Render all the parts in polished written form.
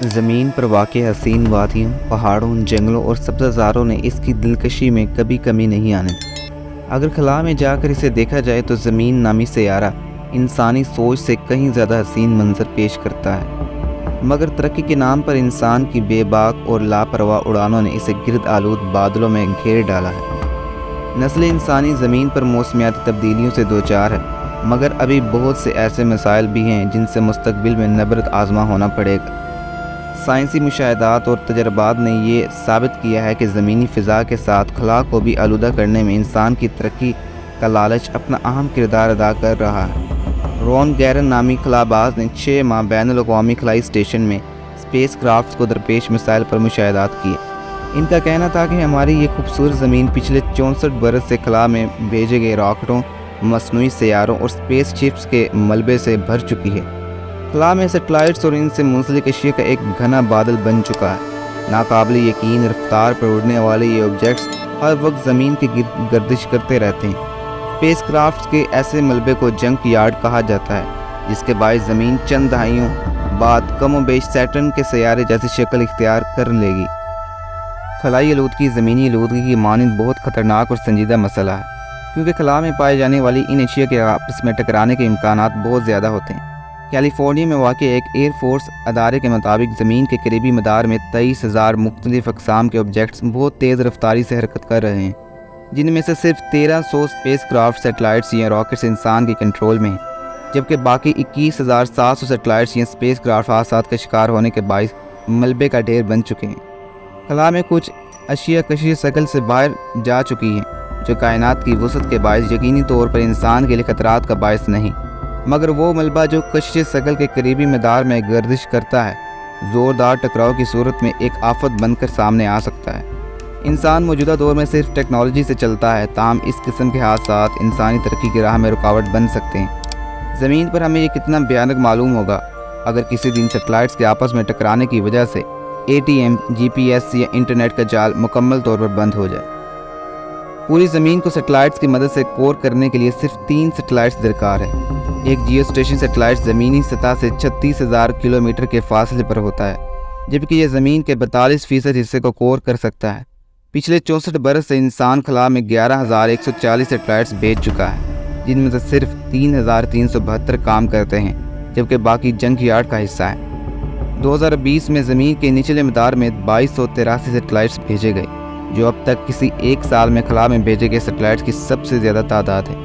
زمین پر واقع حسین وادیوں، پہاڑوں، جنگلوں اور سبززاروں نے اس کی دلکشی میں کبھی کمی نہیں آنے دی۔ اگر خلا میں جا کر اسے دیکھا جائے تو زمین نامی سیارہ انسانی سوچ سے کہیں زیادہ حسین منظر پیش کرتا ہے، مگر ترقی کے نام پر انسان کی بے باک اور لاپرواہ اڑانوں نے اسے گرد آلود بادلوں میں گھیر ڈالا ہے۔ نسل انسانی زمین پر موسمیاتی تبدیلیوں سے دوچار ہے، مگر ابھی بہت سے ایسے مسائل بھی ہیں جن سے مستقبل میں نبرد آزما ہونا پڑے گا۔ سائنسی مشاہدات اور تجربات نے یہ ثابت کیا ہے کہ زمینی فضا کے ساتھ خلا کو بھی آلودہ کرنے میں انسان کی ترقی کا لالچ اپنا اہم کردار ادا کر رہا ہے۔ رون گیرن نامی خلا باز نے 6 ماہ بین الاقوامی خلائی اسٹیشن میں اسپیس کرافٹس کو درپیش مسائل پر مشاہدات کیے۔ ان کا کہنا تھا کہ ہماری یہ خوبصورت زمین پچھلے 64 برس سے خلا میں بھیجے گئے راکٹوں، مصنوعی سیاروں اور اسپیس شپس کے ملبے سے بھر چکی ہے۔ خلا میں سیٹلائٹس اور ان سے منسلک اشیاء کا ایک گھنا بادل بن چکا ہے۔ ناقابل یقین رفتار پر اڑنے والے یہ آبجیکٹس ہر وقت زمین کے گرد گردش کرتے رہتے ہیں۔ اسپیس کرافٹس کے ایسے ملبے کو جنک یارڈ کہا جاتا ہے، جس کے باعث زمین چند دہائیوں بعد کم و بیش سیٹرن کے سیارے جیسی شکل اختیار کر لے گی۔ خلائی آلودگی زمینی آلودگی کی مانند بہت خطرناک اور سنجیدہ مسئلہ ہے، کیونکہ خلا میں پائے جانے والی ان اشیاء کے آپس میں ٹکرانے کے امکانات بہت زیادہ ہوتے ہیں۔ کیلیفورنیا میں واقع ایک ایئر فورس ادارے کے مطابق زمین کے قریبی مدار میں 23,000 مختلف اقسام کے آبجیکٹس بہت تیز رفتاری سے حرکت کر رہے ہیں، جن میں سے صرف 1300 اسپیس کرافٹ سیٹلائٹس یا راکٹس انسان کے کنٹرول میں ہیں، جبکہ باقی 21,700 سیٹلائٹس یا اسپیس کرافٹ حادثات کا شکار ہونے کے باعث ملبے کا ڈھیر بن چکے ہیں۔ خلا میں کچھ اشیاء کشش شکل سے باہر جا چکی ہیں، جو کائنات کی وسعت کے باعث یقینی طور پر انسان کے لیے خطرات کا باعث نہیں، مگر وہ ملبہ جو کشش شکل کے قریبی مدار میں گردش کرتا ہے، زوردار ٹکراؤ کی صورت میں ایک آفت بن کر سامنے آ سکتا ہے۔ انسان موجودہ دور میں صرف ٹیکنالوجی سے چلتا ہے، تاہم اس قسم کے حادثات انسانی ترقی کی راہ میں رکاوٹ بن سکتے ہیں۔ زمین پر ہمیں یہ کتنا بھیانک معلوم ہوگا اگر کسی دن سیٹلائٹس کے آپس میں ٹکرانے کی وجہ سے ATM، GPS یا انٹرنیٹ کا جال مکمل طور پر بند ہو جائے۔ پوری زمین کو سیٹلائٹس کی مدد سے کور کرنے کے لیے صرف 3 سیٹلائٹس درکار ہے۔ ایک جیو اسٹیشن سیٹلائٹ زمینی سطح سے 36,000 کلومیٹر کے فاصلے پر ہوتا ہے، جبکہ یہ زمین کے 42% حصے کو کور کر سکتا ہے۔ پچھلے 64 برس سے انسان خلا میں 11,140 سیٹلائٹس بھیج چکا ہے، جن میں سے صرف 3,372 کام کرتے ہیں، جبکہ باقی جنک یارڈ کا حصہ ہیں۔ 2020 میں زمین کے نچلے مدار میں 2283 سیٹلائٹس بھیجے گئے، جو اب تک کسی ایک سال میں خلا میں بھیجے گئے سیٹلائٹس کی سب سے زیادہ تعداد ہے،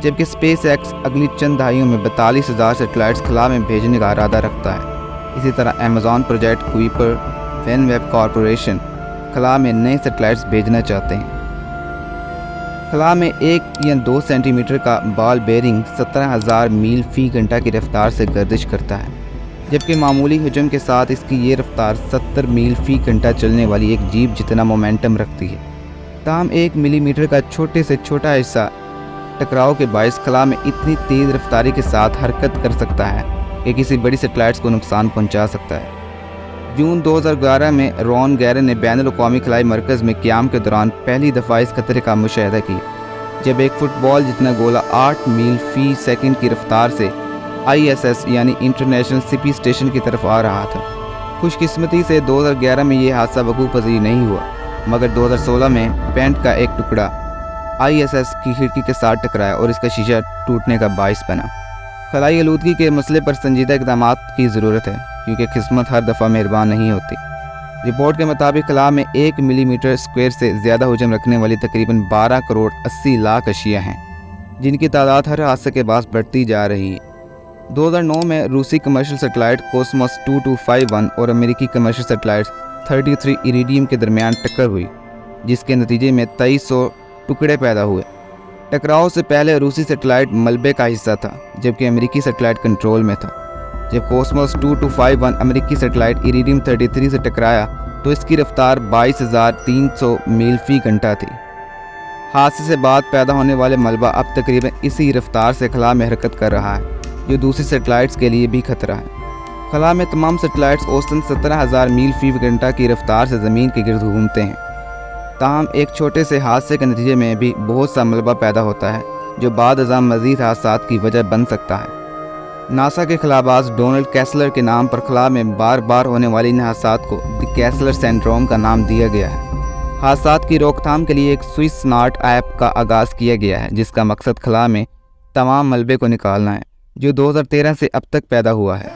جبکہ اسپیس ایکس اگلی چند دہائیوں میں 42,000 سیٹلائٹس خلا میں بھیجنے کا ارادہ رکھتا ہے۔ اسی طرح ایمیزون پروجیکٹ کوئپر فین ویب کارپوریشن خلا میں نئے سیٹلائٹس بھیجنا چاہتے ہیں۔ خلا میں 1 یا 2 سینٹی میٹر کا بال بیرنگ 17,000 میل فی گھنٹہ کی رفتار سے گردش کرتا ہے، جبکہ معمولی حجم کے ساتھ اس کی یہ رفتار 70 میل فی گھنٹہ چلنے والی ایک جیپ جتنا مومنٹم رکھتی ہے۔ تاہم 1 ملی میٹر کا چھوٹے سے چھوٹا حصہ ٹکراؤ کے باعث خلا میں اتنی تیز رفتاری کے ساتھ حرکت کر سکتا ہے کہ کسی بڑی سیٹلائٹس کو نقصان پہنچا سکتا ہے۔ جون 2011 میں رون گیرن نے بین الاقوامی خلائی مرکز میں قیام کے دوران پہلی دفعہ اس خطرے کا مشاہدہ کیا، جب ایک فٹ بال جتنا گولہ 8 میل فی سیکنڈ کی رفتار سے ISS یعنی انٹرنیشنل سپی اسٹیشن کی طرف آ رہا تھا۔ خوش قسمتی سے 2011 میں یہ حادثہ وقوع پذیر نہیں ہوا، مگر 2016 میں پینٹ کا ایک ٹکڑا ISS کی کھڑکی کے ساتھ ٹکرایا اور اس کا شیشہ ٹوٹنے کا باعث بنا۔ خلائی آلودگی کے مسئلے پر سنجیدہ اقدامات کی ضرورت ہے، کیونکہ قسمت ہر دفعہ مہربان نہیں ہوتی۔ رپورٹ کے مطابق خلا میں 1 ملی میٹر اسکوائر سے زیادہ حجم رکھنے والی تقریباً 12 کروڑ 80 لاکھ اشیاء ہیں، جن کی تعداد ہر حادثے کے بعد بڑھتی جا رہی ہے۔ 2009 میں روسی کمرشل سیٹلائٹ کوسموس 2251 اور امریکی کمرشل سیٹلائٹ 33 ایریڈیم کے درمیان ٹکر ہوئی، جس کے نتیجے میں 2300 ٹکڑے پیدا ہوئے۔ ٹکراؤ سے پہلے روسی سیٹلائٹ ملبے کا حصہ تھا، جبکہ امریکی سیٹلائٹ کنٹرول میں تھا۔ جب کوسموس 2251 امریکی سیٹلائٹ ایریڈیم 33 سے ٹکرایا تو اس کی رفتار 22,300 میل فی گھنٹہ تھی۔ حادثے سے بعد پیدا ہونے والے ملبہ اب تقریباً اسی رفتار سے خلا میں حرکت کر رہا ہے، جو دوسری سیٹلائٹس کے لیے بھی خطرہ ہے۔ خلا میں تمام سیٹلائٹس اوسطاً 17,000 میل فی گھنٹہ کی رفتار سے زمین کے گرد گھومتے ہیں۔ تاہم ایک چھوٹے سے حادثے کے نتیجے میں بھی بہت سا ملبہ پیدا ہوتا ہے، جو بعد ازاں مزید حادثات کی وجہ بن سکتا ہے۔ ناسا کے خلاباز ڈونلڈ کیسلر کے نام پر خلا میں بار بار ہونے والی حادثات کو دی کیسلر سینڈروم کا نام دیا گیا ہے۔ حادثات کی روک تھام کے لیے ایک سوئس ناٹ ایپ کا آغاز کیا گیا ہے، جس کا مقصد خلا میں تمام ملبے کو نکالنا ہے، جو 2013 سے اب تک پیدا ہوا ہے۔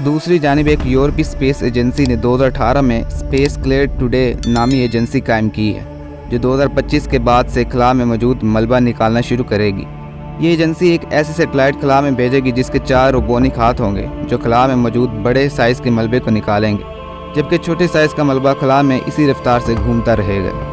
دوسری جانب ایک یورپی اسپیس ایجنسی نے 2018 میں اسپیس کلیئر ٹوڈے نامی ایجنسی قائم کی ہے، جو 2025 کے بعد سے خلا میں موجود ملبہ نکالنا شروع کرے گی۔ یہ ایجنسی ایک ایسی سیٹلائٹ خلا میں بھیجے گی جس کے 4 روبونک ہاتھ ہوں گے، جو خلا میں موجود بڑے سائز کے ملبے کو نکالیں گے، جبکہ چھوٹے سائز کا ملبہ خلا میں اسی رفتار سے گھومتا رہے گا۔